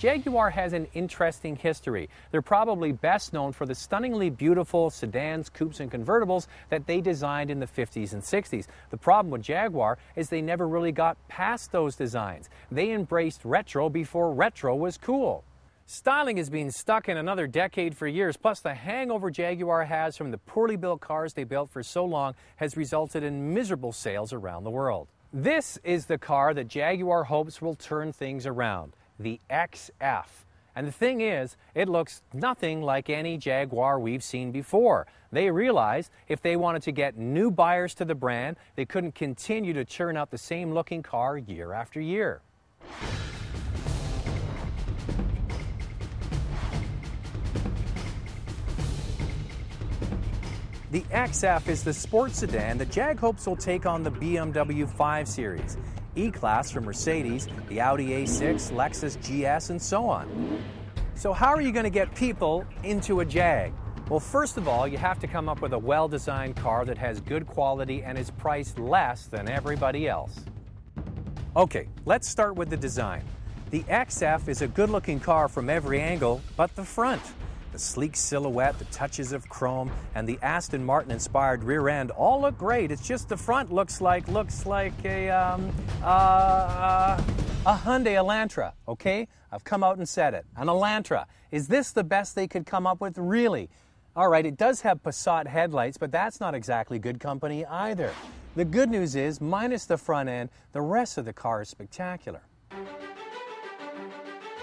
Jaguar has an interesting history. They're probably best known for the stunningly beautiful sedans, coupes, and convertibles that they designed in the 50s and 60s. The problem with Jaguar is they never really got past those designs. They embraced retro before retro was cool. Styling has been stuck in another decade for years, plus the hangover Jaguar has from the poorly built cars they built for so long has resulted in miserable sales around the world. This is the car that Jaguar hopes will turn things around, the XF. And the thing is, it looks nothing like any Jaguar we've seen before. They realized if they wanted to get new buyers to the brand, they couldn't continue to churn out the same looking car year after year. The XF is the sports sedan that Jag hopes will take on the BMW 5 Series, E-Class from Mercedes, the Audi A6, Lexus GS, and so on. So how are you going to get people into a Jag? Well, first of all, you have to come up with a well-designed car that has good quality and is priced less than everybody else. Okay, let's start with the design. The XF is a good-looking car from every angle but the front. The sleek silhouette, the touches of chrome, and the Aston Martin-inspired rear end all look great. It's just the front looks like a Hyundai Elantra, okay? I've come out and said it. An Elantra. Is this the best they could come up with? Really? All right, it does have Passat headlights, but that's not exactly good company either. The good news is, minus the front end, the rest of the car is spectacular.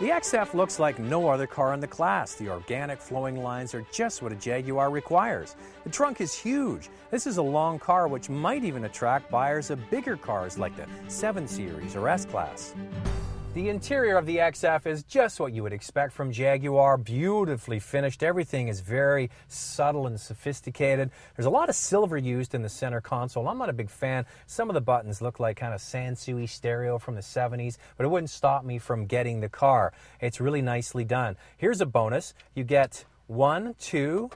The XF looks like no other car in the class. The organic flowing lines are just what a Jaguar requires. The trunk is huge. This is a long car which might even attract buyers of bigger cars like the 7 Series or S-Class. The interior of the XF is just what you would expect from Jaguar, beautifully finished. Everything is very subtle and sophisticated. There's a lot of silver used in the center console. I'm not a big fan. Some of the buttons look like kind of Sansui stereo from the 70s, but it wouldn't stop me from getting the car. It's really nicely done. Here's a bonus. You get 1, 2,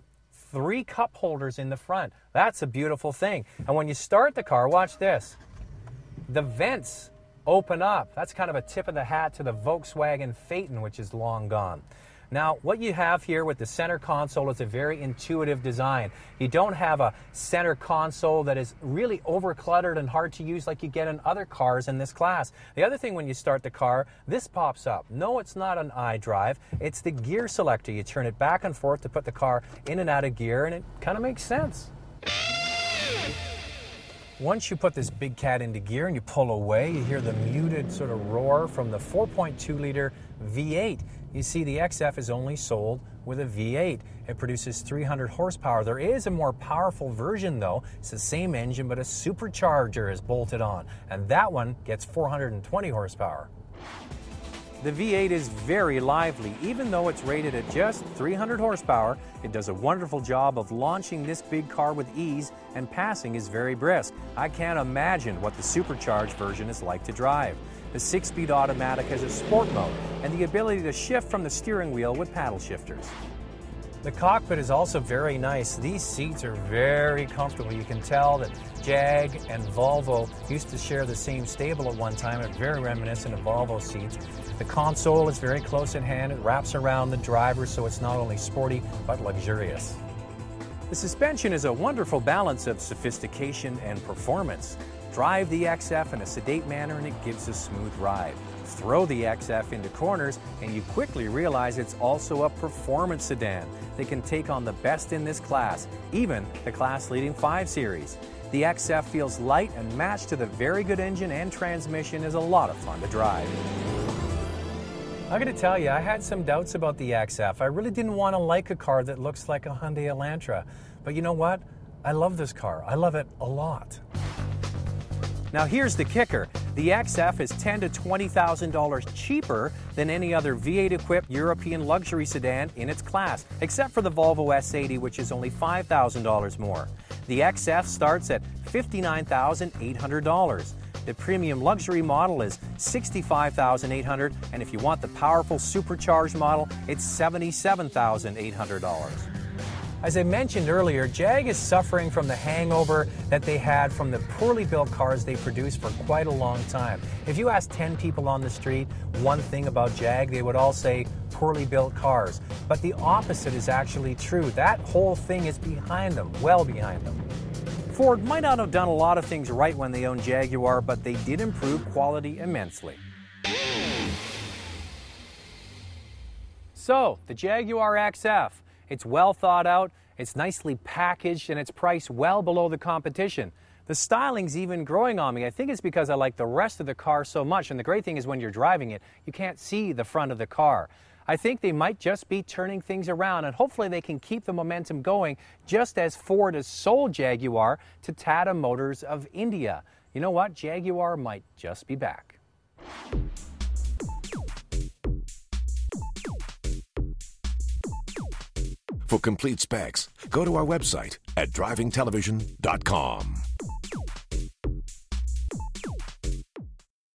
3 cup holders in the front. That's a beautiful thing. And when you start the car, watch this. The vents open up. That's kind of a tip of the hat to the Volkswagen Phaeton, which is long gone. Now, what you have here with the center console is a very intuitive design. You don't have a center console that is really over-cluttered and hard to use like you get in other cars in this class. The other thing, when you start the car, this pops up. No, it's not an iDrive. It's the gear selector. You turn it back and forth to put the car in and out of gear, and it kind of makes sense. Once you put this big cat into gear and you pull away, you hear the muted sort of roar from the 4.2-liter V8. You see, the XF is only sold with a V8. It produces 300 horsepower. There is a more powerful version, though. It's the same engine, but a supercharger is bolted on, and that one gets 420 horsepower. The V8 is very lively. Even though it's rated at just 300 horsepower, it does a wonderful job of launching this big car with ease, and passing is very brisk. I can't imagine what the supercharged version is like to drive. The 6-speed automatic has a sport mode and the ability to shift from the steering wheel with paddle shifters. The cockpit is also very nice. These seats are very comfortable. You can tell that Jag and Volvo used to share the same stable at one time. It's very reminiscent of Volvo seats. The console is very close at hand. It wraps around the driver, so it's not only sporty but luxurious. The suspension is a wonderful balance of sophistication and performance. Drive the XF in a sedate manner and it gives a smooth ride. Throw the XF into corners and you quickly realize it's also a performance sedan. They can take on the best in this class, even the class-leading 5 Series. The XF feels light and matched to the very good engine and transmission is a lot of fun to drive. I'm going to tell you, I had some doubts about the XF. I really didn't want to like a car that looks like a Hyundai Elantra. But you know what? I love this car. I love it a lot. Now here's the kicker. The XF is $10,000 to $20,000 cheaper than any other V8-equipped European luxury sedan in its class, except for the Volvo S80, which is only $5,000 more. The XF starts at $59,800. The premium luxury model is $65,800, and if you want the powerful supercharged model, it's $77,800. As I mentioned earlier, Jag is suffering from the hangover that they had from the poorly built cars they produced for quite a long time. If you ask 10 people on the street one thing about Jag, they would all say poorly built cars. But the opposite is actually true. That whole thing is behind them, well behind them. Ford might not have done a lot of things right when they owned Jaguar, but they did improve quality immensely. So, the Jaguar XF. It's well thought out, it's nicely packaged, and it's priced well below the competition. The styling's even growing on me. I think it's because I like the rest of the car so much, and the great thing is when you're driving it, you can't see the front of the car. I think they might just be turning things around, and hopefully they can keep the momentum going, just as Ford has sold Jaguar to Tata Motors of India. You know what? Jaguar might just be back. For complete specs, go to our website at drivingtelevision.com.